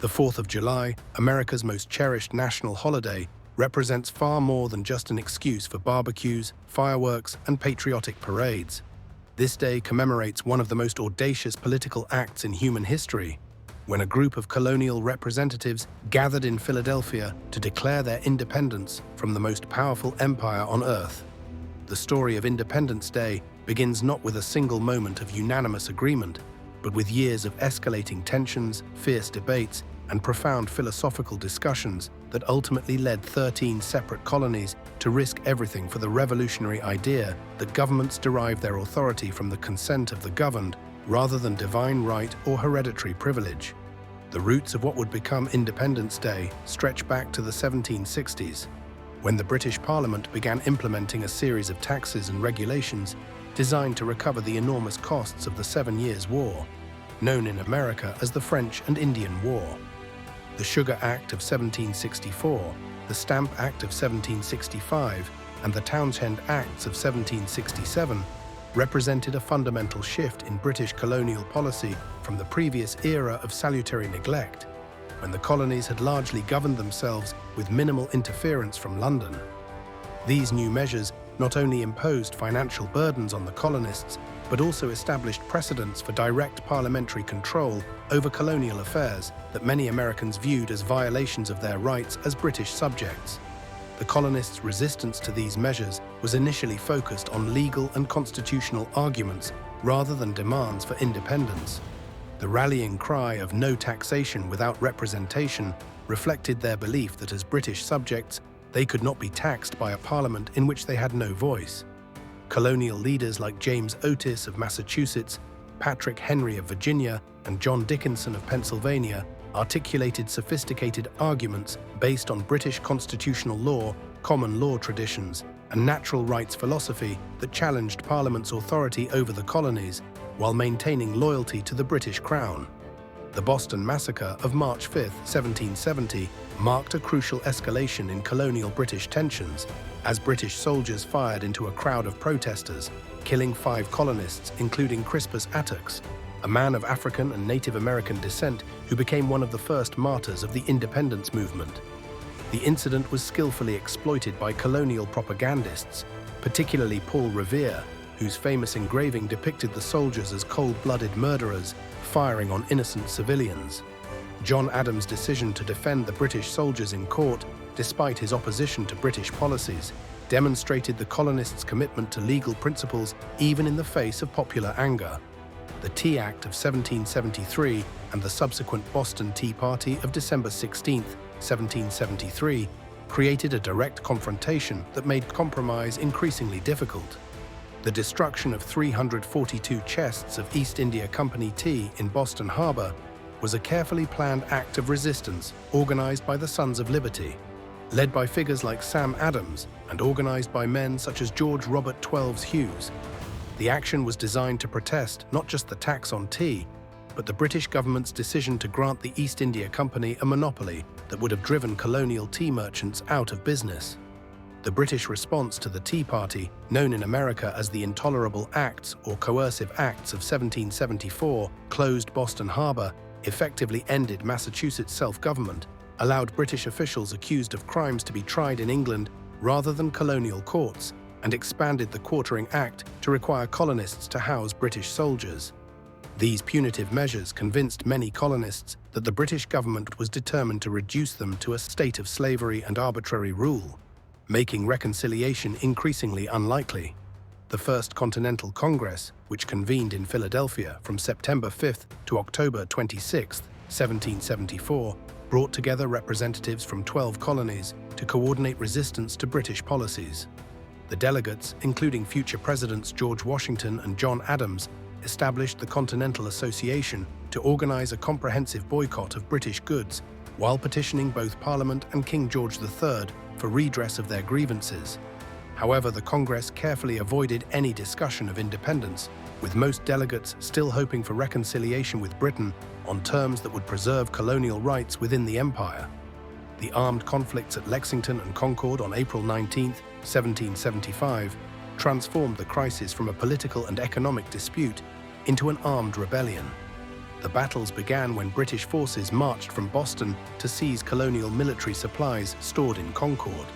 The 4th of July, America's most cherished national holiday, represents far more than just an excuse for barbecues, fireworks, and patriotic parades. This day commemorates one of the most audacious political acts in human history, when a group of colonial representatives gathered in Philadelphia to declare their independence from the most powerful empire on earth. The story of Independence Day begins not with a single moment of unanimous agreement, but with years of escalating tensions, fierce debates, and profound philosophical discussions that ultimately led 13 separate colonies to risk everything for the revolutionary idea that governments derive their authority from the consent of the governed rather than divine right or hereditary privilege. The roots of what would become Independence Day stretch back to the 1760s, when the British Parliament began implementing a series of taxes and regulations designed to recover the enormous costs of the 7 Years' War, known in America as the French and Indian War. The Sugar Act of 1764, the Stamp Act of 1765, and the Townshend Acts of 1767 represented a fundamental shift in British colonial policy from the previous era of salutary neglect, when the colonies had largely governed themselves with minimal interference from London. These new measures not only imposed financial burdens on the colonists, but also established precedents for direct parliamentary control over colonial affairs that many Americans viewed as violations of their rights as British subjects. The colonists' resistance to these measures was initially focused on legal and constitutional arguments rather than demands for independence. The rallying cry of no taxation without representation reflected their belief that as British subjects, they could not be taxed by a parliament in which they had no voice. Colonial leaders like James Otis of Massachusetts, Patrick Henry of Virginia, and John Dickinson of Pennsylvania articulated sophisticated arguments based on British constitutional law, common law traditions, and natural rights philosophy that challenged Parliament's authority over the colonies while maintaining loyalty to the British Crown. The Boston Massacre of March 5, 1770, marked a crucial escalation in colonial British tensions as British soldiers fired into a crowd of protesters, killing 5 colonists, including Crispus Attucks, a man of African and Native American descent who became one of the first martyrs of the independence movement. The incident was skillfully exploited by colonial propagandists, particularly Paul Revere, whose famous engraving depicted the soldiers as cold-blooded murderers firing on innocent civilians. John Adams' decision to defend the British soldiers in court, despite his opposition to British policies, demonstrated the colonists' commitment to legal principles even in the face of popular anger. The Tea Act of 1773 and the subsequent Boston Tea Party of December 16, 1773, created a direct confrontation that made compromise increasingly difficult. The destruction of 342 chests of East India Company tea in Boston Harbor was a carefully planned act of resistance organized by the Sons of Liberty, led by figures like Sam Adams and organized by men such as George Robert Twelves Hughes. The action was designed to protest not just the tax on tea, but the British government's decision to grant the East India Company a monopoly that would have driven colonial tea merchants out of business. The British response to the Tea Party, known in America as the Intolerable Acts or Coercive Acts of 1774, closed Boston Harbor, effectively ended Massachusetts self-government, allowed British officials accused of crimes to be tried in England rather than colonial courts, and expanded the Quartering Act to require colonists to house British soldiers. These punitive measures convinced many colonists that the British government was determined to reduce them to a state of slavery and arbitrary rule, making reconciliation increasingly unlikely. The First Continental Congress, which convened in Philadelphia from September 5th to October 26th, 1774, brought together representatives from 12 colonies to coordinate resistance to British policies. The delegates, including future presidents George Washington and John Adams, established the Continental Association to organize a comprehensive boycott of British goods, while petitioning both Parliament and King George III for redress of their grievances. However, the Congress carefully avoided any discussion of independence, with most delegates still hoping for reconciliation with Britain on terms that would preserve colonial rights within the empire. The armed conflicts at Lexington and Concord on April 19, 1775, transformed the crisis from a political and economic dispute into an armed rebellion. The battles began when British forces marched from Boston to seize colonial military supplies stored in Concord,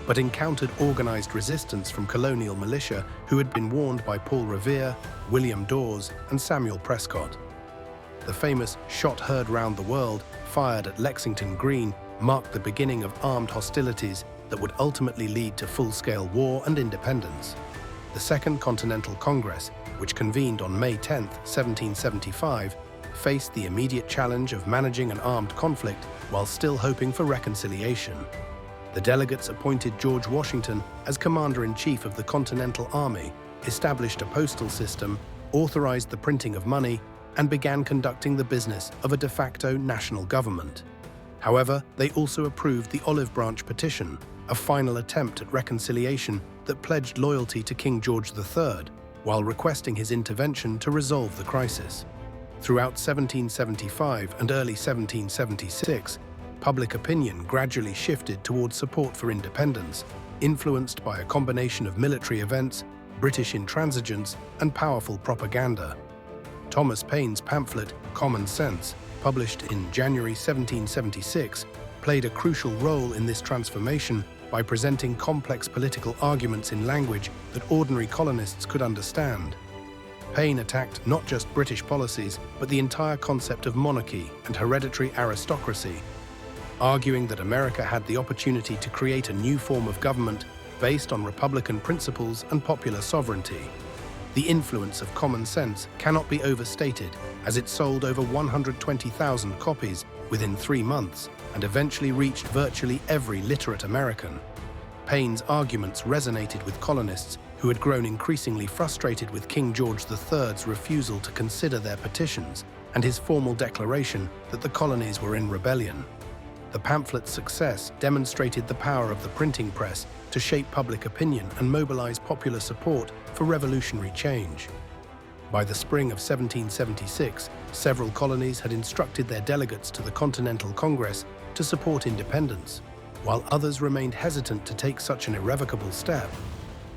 but encountered organized resistance from colonial militia who had been warned by Paul Revere, William Dawes, and Samuel Prescott. The famous shot heard round the world, fired at Lexington Green, marked the beginning of armed hostilities that would ultimately lead to full-scale war and independence. The Second Continental Congress, which convened on May 10, 1775, faced the immediate challenge of managing an armed conflict while still hoping for reconciliation. The delegates appointed George Washington as Commander-in-Chief of the Continental Army, established a postal system, authorized the printing of money, and began conducting the business of a de facto national government. However, they also approved the Olive Branch Petition, a final attempt at reconciliation that pledged loyalty to King George III, while requesting his intervention to resolve the crisis. Throughout 1775 and early 1776, public opinion gradually shifted towards support for independence, influenced by a combination of military events, British intransigence, and powerful propaganda. Thomas Paine's pamphlet, Common Sense, published in January 1776, played a crucial role in this transformation by presenting complex political arguments in language that ordinary colonists could understand. Paine attacked not just British policies, but the entire concept of monarchy and hereditary aristocracy, arguing that America had the opportunity to create a new form of government based on republican principles and popular sovereignty. The influence of Common Sense cannot be overstated, as it sold over 120,000 copies within 3 months and eventually reached virtually every literate American. Paine's arguments resonated with colonists who had grown increasingly frustrated with King George III's refusal to consider their petitions and his formal declaration that the colonies were in rebellion. The pamphlet's success demonstrated the power of the printing press to shape public opinion and mobilize popular support for revolutionary change. By the spring of 1776, several colonies had instructed their delegates to the Continental Congress to support independence, while others remained hesitant to take such an irrevocable step.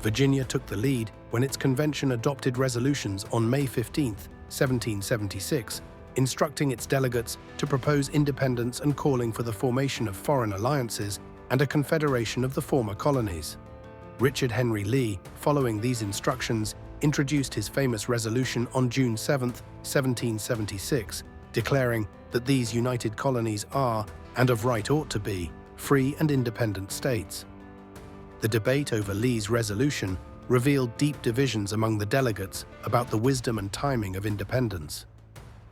Virginia took the lead when its convention adopted resolutions on May 15, 1776, instructing its delegates to propose independence and calling for the formation of foreign alliances and a confederation of the former colonies. Richard Henry Lee, following these instructions, introduced his famous resolution on June 7, 1776, declaring that these united colonies are, and of right ought to be, free and independent states. The debate over Lee's resolution revealed deep divisions among the delegates about the wisdom and timing of independence.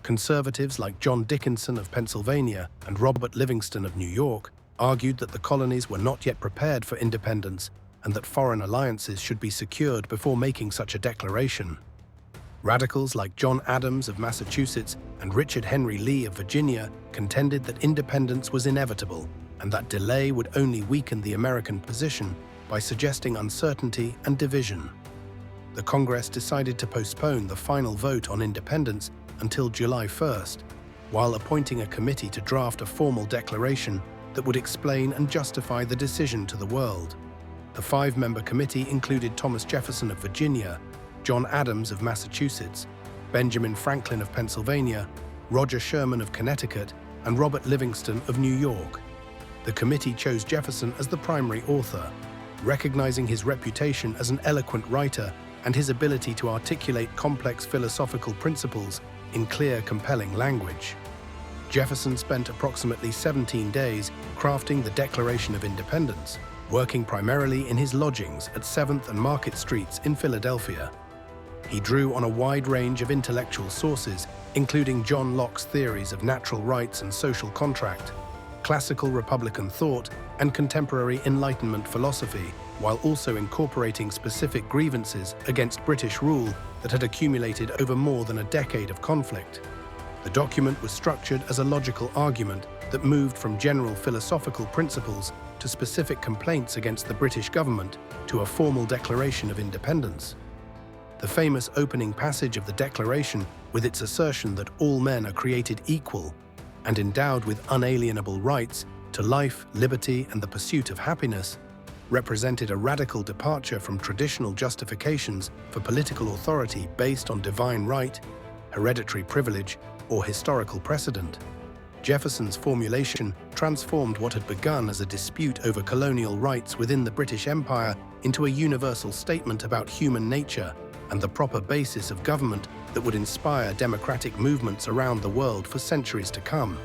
Conservatives like John Dickinson of Pennsylvania and Robert Livingston of New York argued that the colonies were not yet prepared for independence and that foreign alliances should be secured before making such a declaration. Radicals like John Adams of Massachusetts and Richard Henry Lee of Virginia contended that independence was inevitable and that delay would only weaken the American position by suggesting uncertainty and division. The Congress decided to postpone the final vote on independence until July 1st, while appointing a committee to draft a formal declaration that would explain and justify the decision to the world. The 5-member committee included Thomas Jefferson of Virginia, John Adams of Massachusetts, Benjamin Franklin of Pennsylvania, Roger Sherman of Connecticut, and Robert Livingston of New York. The committee chose Jefferson as the primary author, recognizing his reputation as an eloquent writer and his ability to articulate complex philosophical principles in clear, compelling language. Jefferson spent approximately 17 days crafting the Declaration of Independence, working primarily in his lodgings at 7th and Market Streets in Philadelphia. He drew on a wide range of intellectual sources, including John Locke's theories of natural rights and social contract, classical Republican thought, and contemporary Enlightenment philosophy, while also incorporating specific grievances against British rule that had accumulated over more than a decade of conflict. The document was structured as a logical argument that moved from general philosophical principles to specific complaints against the British government to a formal declaration of independence. The famous opening passage of the Declaration, with its assertion that all men are created equal and endowed with unalienable rights to life, liberty, and the pursuit of happiness, represented a radical departure from traditional justifications for political authority based on divine right, hereditary privilege, or historical precedent. Jefferson's formulation transformed what had begun as a dispute over colonial rights within the British Empire into a universal statement about human nature and the proper basis of government that would inspire democratic movements around the world for centuries to come.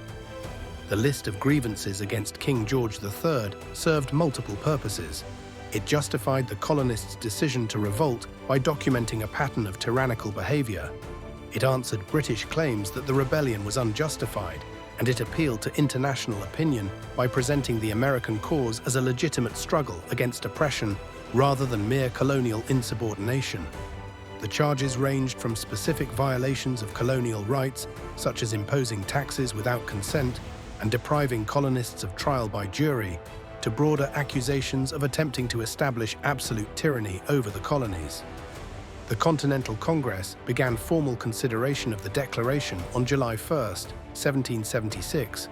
The list of grievances against King George III served multiple purposes. It justified the colonists' decision to revolt by documenting a pattern of tyrannical behavior. It answered British claims that the rebellion was unjustified, and it appealed to international opinion by presenting the American cause as a legitimate struggle against oppression rather than mere colonial insubordination. The charges ranged from specific violations of colonial rights, such as imposing taxes without consent and depriving colonists of trial by jury, to broader accusations of attempting to establish absolute tyranny over the colonies. The Continental Congress began formal consideration of the Declaration on July 1, 1776,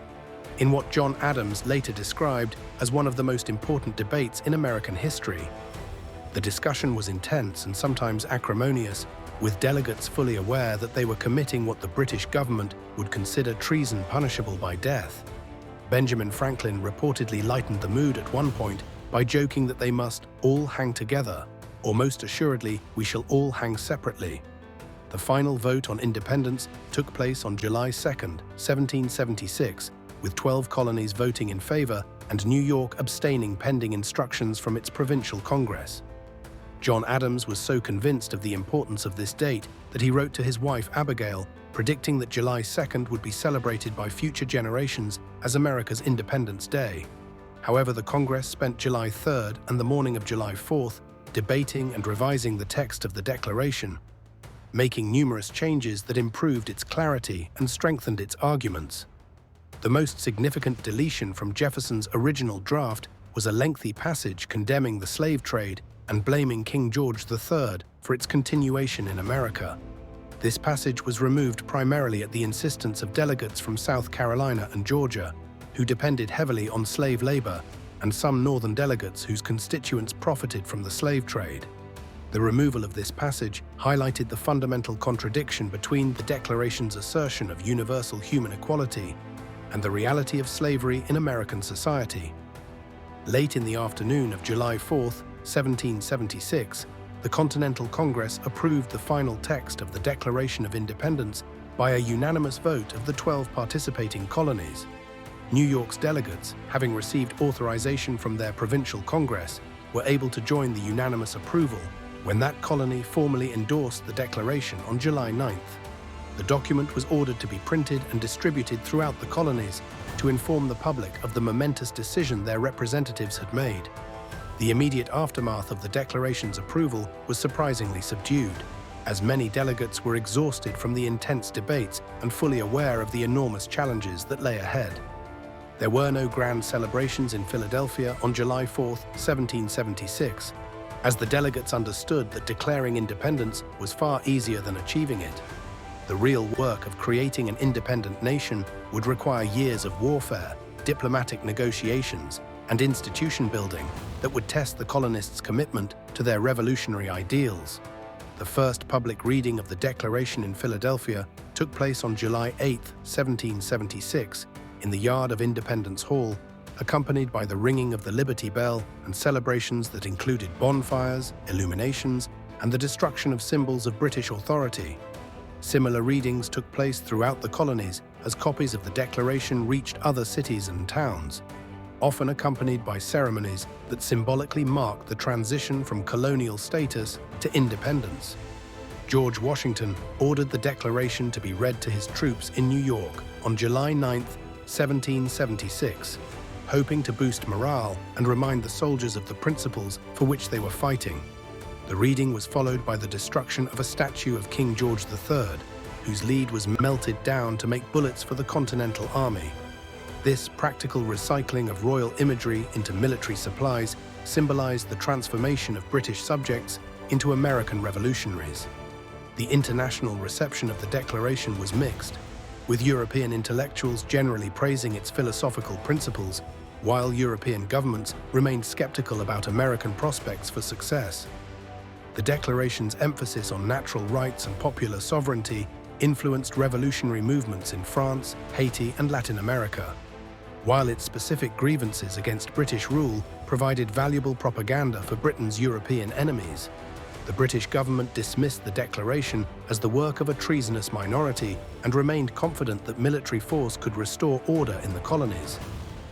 in what John Adams later described as one of the most important debates in American history. The discussion was intense and sometimes acrimonious, with delegates fully aware that they were committing what the British government would consider treason punishable by death. Benjamin Franklin reportedly lightened the mood at one point by joking that they must all hang together, or most assuredly, we shall all hang separately. The final vote on independence took place on July 2, 1776, with 12 colonies voting in favor and New York abstaining pending instructions from its provincial Congress. John Adams was so convinced of the importance of this date that he wrote to his wife Abigail, predicting that July 2nd would be celebrated by future generations as America's Independence Day. However, the Congress spent July 3rd and the morning of July 4th debating and revising the text of the Declaration, making numerous changes that improved its clarity and strengthened its arguments. The most significant deletion from Jefferson's original draft was a lengthy passage condemning the slave trade and blaming King George III for its continuation in America. This passage was removed primarily at the insistence of delegates from South Carolina and Georgia, who depended heavily on slave labor, and some northern delegates whose constituents profited from the slave trade. The removal of this passage highlighted the fundamental contradiction between the Declaration's assertion of universal human equality and the reality of slavery in American society. Late in the afternoon of July 4, 1776, the Continental Congress approved the final text of the Declaration of Independence by a unanimous vote of the 12 participating colonies. New York's delegates, having received authorization from their provincial Congress, were able to join the unanimous approval when that colony formally endorsed the Declaration on July 9th. The document was ordered to be printed and distributed throughout the colonies to inform the public of the momentous decision their representatives had made. The immediate aftermath of the Declaration's approval was surprisingly subdued, as many delegates were exhausted from the intense debates and fully aware of the enormous challenges that lay ahead. There were no grand celebrations in Philadelphia on July 4, 1776, as the delegates understood that declaring independence was far easier than achieving it. The real work of creating an independent nation would require years of warfare, diplomatic negotiations, and institution building that would test the colonists' commitment to their revolutionary ideals. The first public reading of the Declaration in Philadelphia took place on July 8, 1776, in the yard of Independence Hall, accompanied by the ringing of the Liberty Bell and celebrations that included bonfires, illuminations, and the destruction of symbols of British authority. Similar readings took place throughout the colonies as copies of the Declaration reached other cities and towns, often accompanied by ceremonies that symbolically marked the transition from colonial status to independence. George Washington ordered the Declaration to be read to his troops in New York on July 9, 1776, hoping to boost morale and remind the soldiers of the principles for which they were fighting. The reading was followed by the destruction of a statue of King George III, whose lead was melted down to make bullets for the Continental Army. This practical recycling of royal imagery into military supplies symbolized the transformation of British subjects into American revolutionaries. The international reception of the Declaration was mixed, with European intellectuals generally praising its philosophical principles, while European governments remained skeptical about American prospects for success. The Declaration's emphasis on natural rights and popular sovereignty influenced revolutionary movements in France, Haiti, and Latin America, while its specific grievances against British rule provided valuable propaganda for Britain's European enemies. The British government dismissed the declaration as the work of a treasonous minority and remained confident that military force could restore order in the colonies.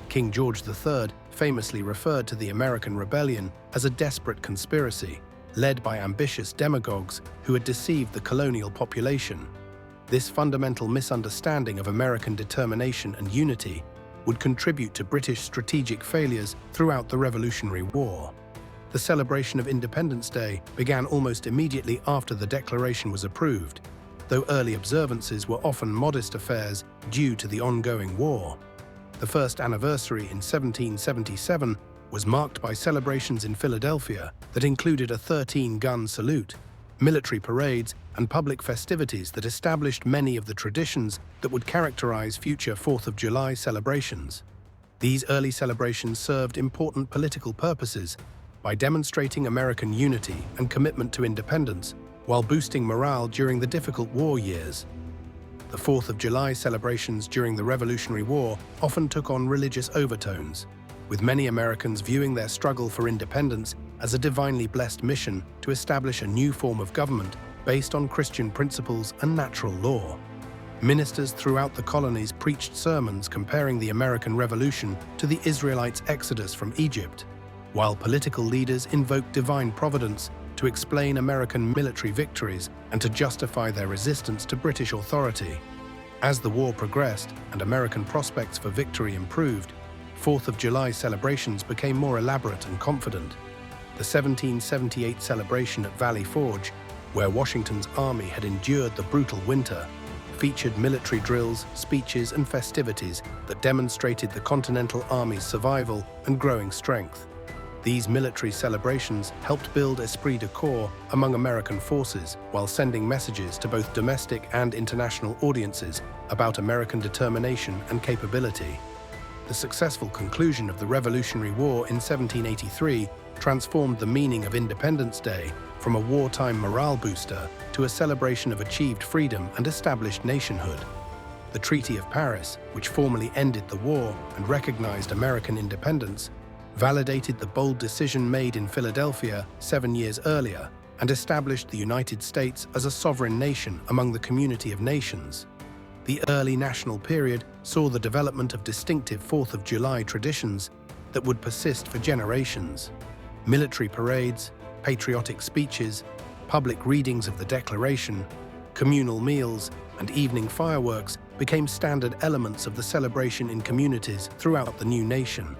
King George III famously referred to the American rebellion as a desperate conspiracy, led by ambitious demagogues who had deceived the colonial population. This fundamental misunderstanding of American determination and unity would contribute to British strategic failures throughout the Revolutionary War. The celebration of Independence Day began almost immediately after the declaration was approved, though early observances were often modest affairs due to the ongoing war. The first anniversary in 1777 was marked by celebrations in Philadelphia that included a 13-gun salute, military parades, and public festivities that established many of the traditions that would characterize future 4th of July celebrations. These early celebrations served important political purposes by demonstrating American unity and commitment to independence while boosting morale during the difficult war years. The 4th of July celebrations during the Revolutionary War often took on religious overtones, with many Americans viewing their struggle for independence as a divinely blessed mission to establish a new form of government based on Christian principles and natural law. Ministers throughout the colonies preached sermons comparing the American Revolution to the Israelites' exodus from Egypt, while political leaders invoked divine providence to explain American military victories and to justify their resistance to British authority. As the war progressed and American prospects for victory improved, 4th of July celebrations became more elaborate and confident. The 1778 celebration at Valley Forge, where Washington's army had endured the brutal winter, featured military drills, speeches, and festivities that demonstrated the Continental Army's survival and growing strength. These military celebrations helped build esprit de corps among American forces while sending messages to both domestic and international audiences about American determination and capability. The successful conclusion of the Revolutionary War in 1783 transformed the meaning of Independence Day from a wartime morale booster to a celebration of achieved freedom and established nationhood. The Treaty of Paris, which formally ended the war and recognized American independence, validated the bold decision made in Philadelphia 7 years earlier and established the United States as a sovereign nation among the community of nations. The early national period saw the development of distinctive 4th of July traditions that would persist for generations. Military parades, patriotic speeches, public readings of the Declaration, communal meals, and evening fireworks became standard elements of the celebration in communities throughout the new nation.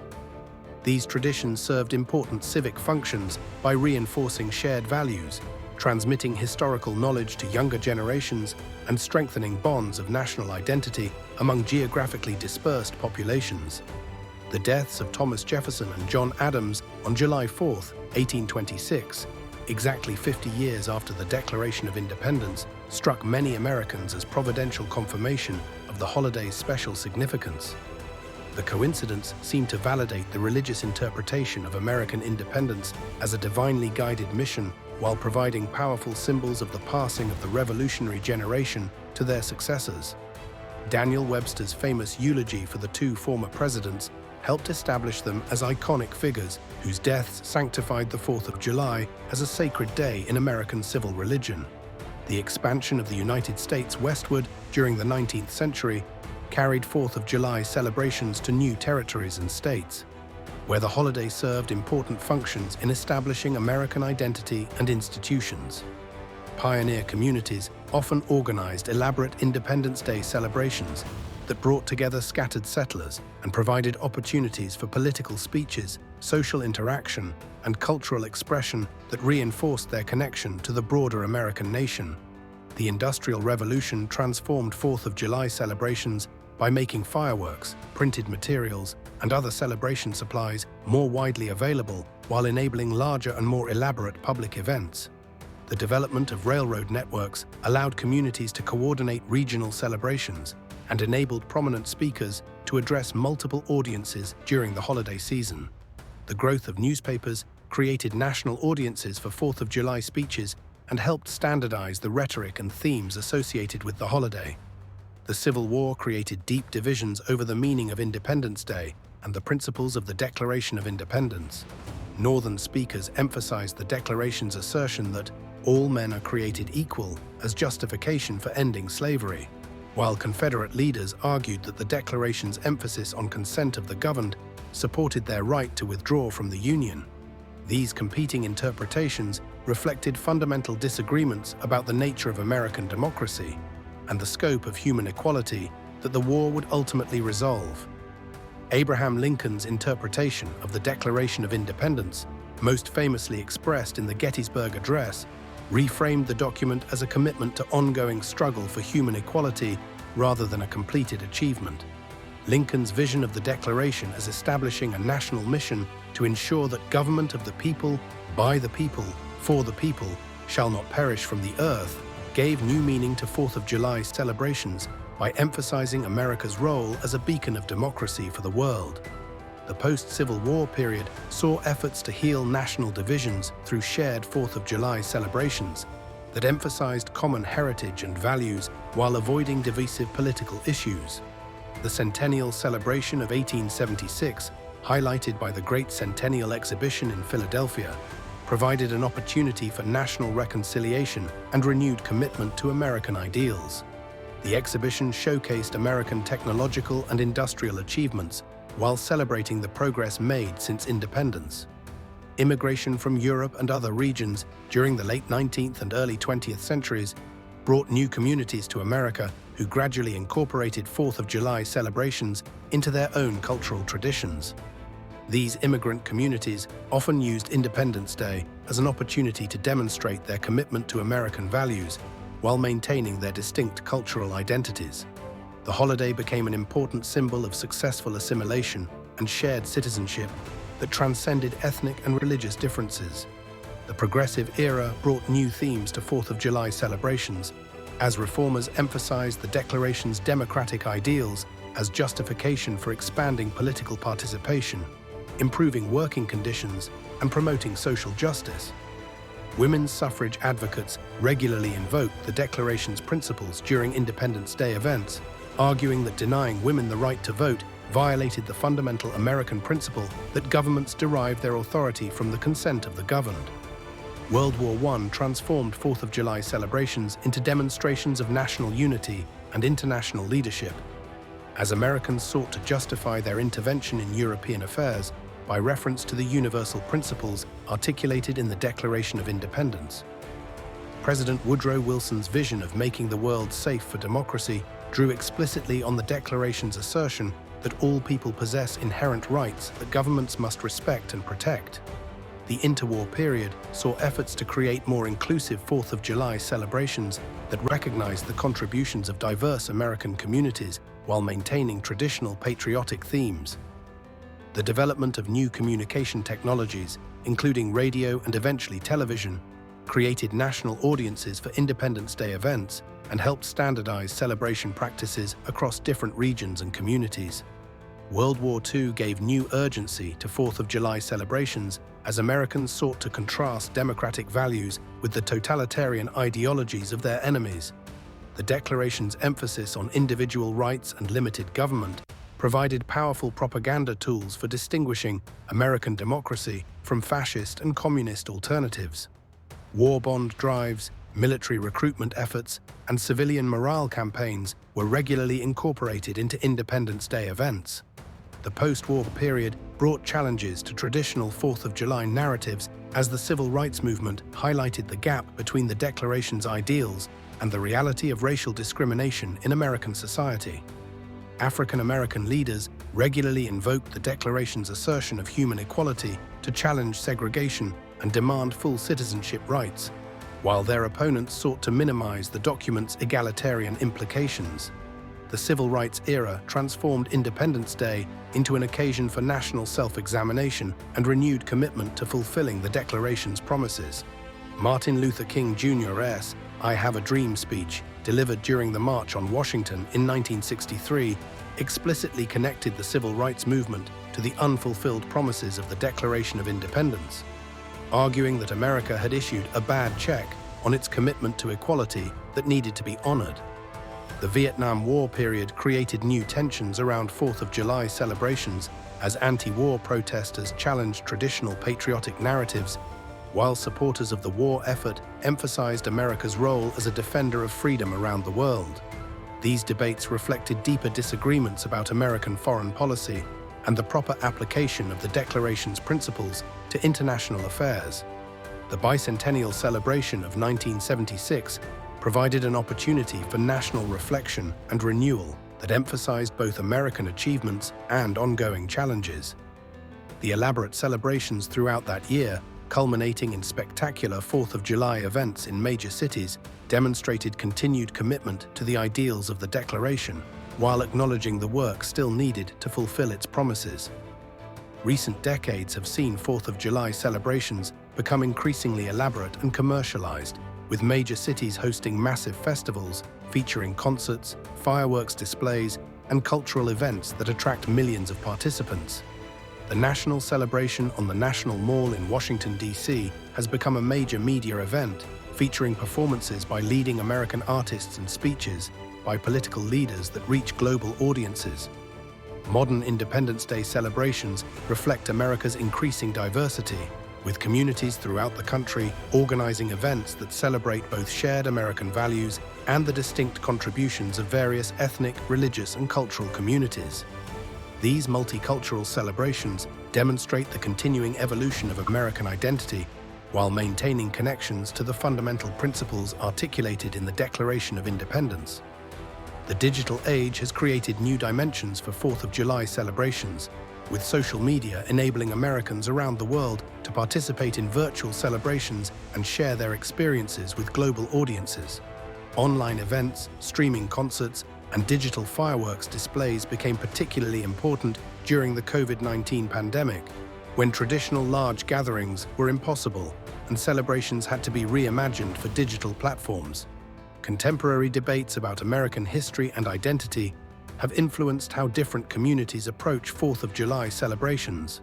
These traditions served important civic functions by reinforcing shared values, transmitting historical knowledge to younger generations, and strengthening bonds of national identity among geographically dispersed populations. The deaths of Thomas Jefferson and John Adams on July 4, 1826, exactly 50 years after the Declaration of Independence, struck many Americans as providential confirmation of the holiday's special significance. The coincidence seemed to validate the religious interpretation of American independence as a divinely guided mission while providing powerful symbols of the passing of the revolutionary generation to their successors. Daniel Webster's famous eulogy for the two former presidents helped establish them as iconic figures whose deaths sanctified the 4th of July as a sacred day in American civil religion. The expansion of the United States westward during the 19th century carried 4th of July celebrations to new territories and states, where the holiday served important functions in establishing American identity and institutions. Pioneer communities often organized elaborate Independence Day celebrations that brought together scattered settlers and provided opportunities for political speeches, social interaction, and cultural expression that reinforced their connection to the broader American nation. The Industrial Revolution transformed 4th of July celebrations by making fireworks, printed materials, and other celebration supplies more widely available while enabling larger and more elaborate public events. The development of railroad networks allowed communities to coordinate regional celebrations and enabled prominent speakers to address multiple audiences during the holiday season. The growth of newspapers created national audiences for 4th of July speeches and helped standardize the rhetoric and themes associated with the holiday. The Civil War created deep divisions over the meaning of Independence Day and the principles of the Declaration of Independence. Northern speakers emphasized the Declaration's assertion that all men are created equal as justification for ending slavery, while Confederate leaders argued that the Declaration's emphasis on consent of the governed supported their right to withdraw from the Union. These competing interpretations reflected fundamental disagreements about the nature of American democracy and the scope of human equality that the war would ultimately resolve. Abraham Lincoln's interpretation of the Declaration of Independence, most famously expressed in the Gettysburg Address, reframed the document as a commitment to ongoing struggle for human equality rather than a completed achievement. Lincoln's vision of the Declaration as establishing a national mission to ensure that government of the people, by the people, for the people, shall not perish from the earth, gave new meaning to 4th of July celebrations by emphasizing America's role as a beacon of democracy for the world. The post-Civil War period saw efforts to heal national divisions through shared 4th of July celebrations that emphasized common heritage and values while avoiding divisive political issues. The Centennial Celebration of 1876, highlighted by the Great Centennial Exhibition in Philadelphia, provided an opportunity for national reconciliation and renewed commitment to American ideals. The exhibition showcased American technological and industrial achievements while celebrating the progress made since independence. Immigration from Europe and other regions during the late 19th and early 20th centuries brought new communities to America who gradually incorporated 4th of July celebrations into their own cultural traditions. These immigrant communities often used Independence Day as an opportunity to demonstrate their commitment to American values while maintaining their distinct cultural identities. The holiday became an important symbol of successful assimilation and shared citizenship that transcended ethnic and religious differences. The progressive era brought new themes to 4th of July celebrations, as reformers emphasized the Declaration's democratic ideals as justification for expanding political participation, improving working conditions, and promoting social justice. Women's suffrage advocates regularly invoked the Declaration's principles during Independence Day events, arguing that denying women the right to vote violated the fundamental American principle that governments derive their authority from the consent of the governed. World War I transformed 4th of July celebrations into demonstrations of national unity and international leadership, as Americans sought to justify their intervention in European affairs by reference to the universal principles articulated in the Declaration of Independence. President Woodrow Wilson's vision of making the world safe for democracy drew explicitly on the Declaration's assertion that all people possess inherent rights that governments must respect and protect. The interwar period saw efforts to create more inclusive 4th of July celebrations that recognized the contributions of diverse American communities while maintaining traditional patriotic themes. The development of new communication technologies, including radio and eventually television, created national audiences for Independence Day events and helped standardize celebration practices across different regions and communities. World War II gave new urgency to 4th of July celebrations as Americans sought to contrast democratic values with the totalitarian ideologies of their enemies. The Declaration's emphasis on individual rights and limited government provided powerful propaganda tools for distinguishing American democracy from fascist and communist alternatives. War bond drives, military recruitment efforts, and civilian morale campaigns were regularly incorporated into Independence Day events. The post-war period brought challenges to traditional 4th of July narratives as the civil rights movement highlighted the gap between the Declaration's ideals and the reality of racial discrimination in American society. African American leaders regularly invoked the Declaration's assertion of human equality to challenge segregation and demand full citizenship rights, while their opponents sought to minimize the document's egalitarian implications. The Civil Rights era transformed Independence Day into an occasion for national self-examination and renewed commitment to fulfilling the Declaration's promises. Martin Luther King Jr.'s "I Have a Dream" speech, delivered during the March on Washington in 1963, explicitly connected the civil rights movement to the unfulfilled promises of the Declaration of Independence, arguing that America had issued a bad check on its commitment to equality that needed to be honored. The Vietnam War period created new tensions around 4th of July celebrations as anti-war protesters challenged traditional patriotic narratives, while supporters of the war effort emphasized America's role as a defender of freedom around the world. These debates reflected deeper disagreements about American foreign policy and the proper application of the Declaration's principles to international affairs. The bicentennial celebration of 1976 provided an opportunity for national reflection and renewal that emphasized both American achievements and ongoing challenges. The elaborate celebrations throughout that year, culminating in spectacular 4th of July events in major cities, demonstrated continued commitment to the ideals of the Declaration, while acknowledging the work still needed to fulfill its promises. Recent decades have seen 4th of July celebrations become increasingly elaborate and commercialized, with major cities hosting massive festivals featuring concerts, fireworks displays, and cultural events that attract millions of participants. The national celebration on the National Mall in Washington, D.C. has become a major media event, featuring performances by leading American artists and speeches by political leaders that reach global audiences. Modern Independence Day celebrations reflect America's increasing diversity, with communities throughout the country organizing events that celebrate both shared American values and the distinct contributions of various ethnic, religious, and cultural communities. These multicultural celebrations demonstrate the continuing evolution of American identity while maintaining connections to the fundamental principles articulated in the Declaration of Independence. The digital age has created new dimensions for 4th of July celebrations, with social media enabling Americans around the world to participate in virtual celebrations and share their experiences with global audiences. Online events, streaming concerts, and digital fireworks displays became particularly important during the COVID-19 pandemic, when traditional large gatherings were impossible and celebrations had to be reimagined for digital platforms. Contemporary debates about American history and identity have influenced how different communities approach 4th of July celebrations.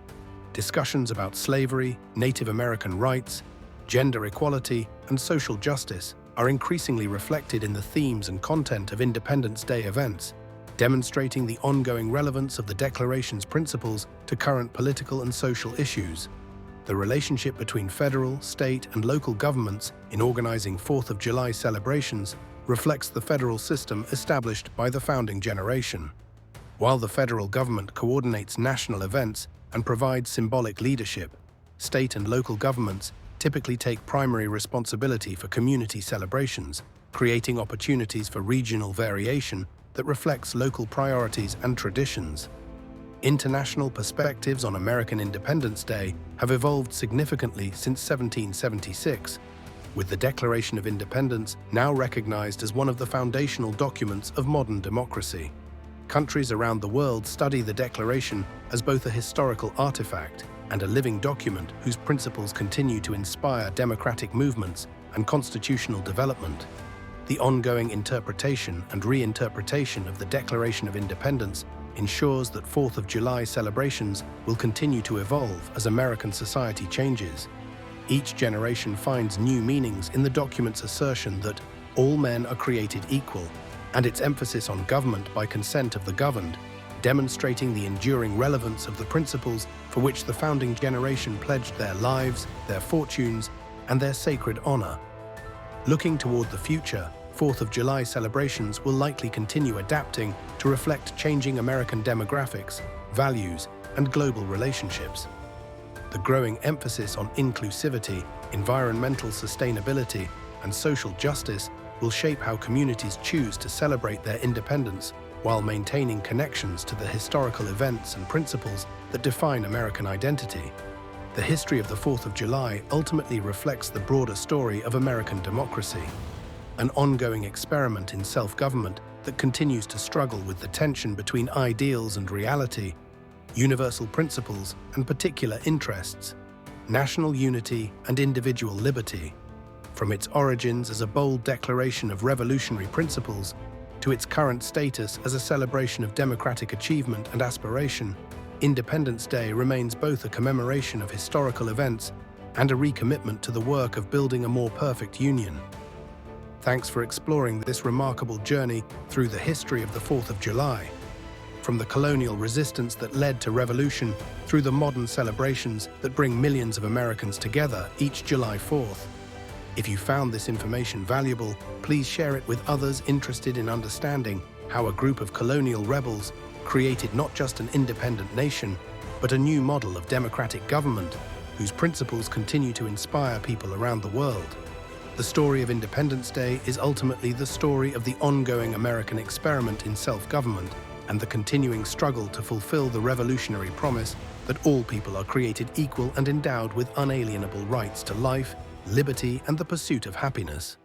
Discussions about slavery, Native American rights, gender equality, and social justice are increasingly reflected in the themes and content of Independence Day events, demonstrating the ongoing relevance of the Declaration's principles to current political and social issues. The relationship between federal, state, and local governments in organizing 4th of July celebrations reflects the federal system established by the founding generation. While the federal government coordinates national events and provides symbolic leadership, state and local governments typically take primary responsibility for community celebrations, creating opportunities for regional variation that reflects local priorities and traditions. International perspectives on American Independence Day have evolved significantly since 1776, with the Declaration of Independence now recognized as one of the foundational documents of modern democracy. Countries around the world study the Declaration as both a historical artifact and a living document whose principles continue to inspire democratic movements and constitutional development. The ongoing interpretation and reinterpretation of the Declaration of Independence ensures that 4th of July celebrations will continue to evolve as American society changes. Each generation finds new meanings in the document's assertion that all men are created equal, and its emphasis on government by consent of the governed, demonstrating the enduring relevance of the principles for which the founding generation pledged their lives, their fortunes, and their sacred honor. Looking toward the future, 4th of July celebrations will likely continue adapting to reflect changing American demographics, values, and global relationships. The growing emphasis on inclusivity, environmental sustainability, and social justice will shape how communities choose to celebrate their independence while maintaining connections to the historical events and principles that define American identity. The history of the 4th of July ultimately reflects the broader story of American democracy, an ongoing experiment in self-government that continues to struggle with the tension between ideals and reality, universal principles and particular interests, national unity and individual liberty. From its origins as a bold declaration of revolutionary principles to its current status as a celebration of democratic achievement and aspiration, Independence Day remains both a commemoration of historical events and a recommitment to the work of building a more perfect union. Thanks for exploring this remarkable journey through the history of the 4th of July. From the colonial resistance that led to revolution through the modern celebrations that bring millions of Americans together each July 4th. If you found this information valuable, please share it with others interested in understanding how a group of colonial rebels created not just an independent nation, but a new model of democratic government whose principles continue to inspire people around the world. The story of Independence Day is ultimately the story of the ongoing American experiment in self-government and the continuing struggle to fulfill the revolutionary promise that all people are created equal and endowed with unalienable rights to life, liberty, and the pursuit of happiness.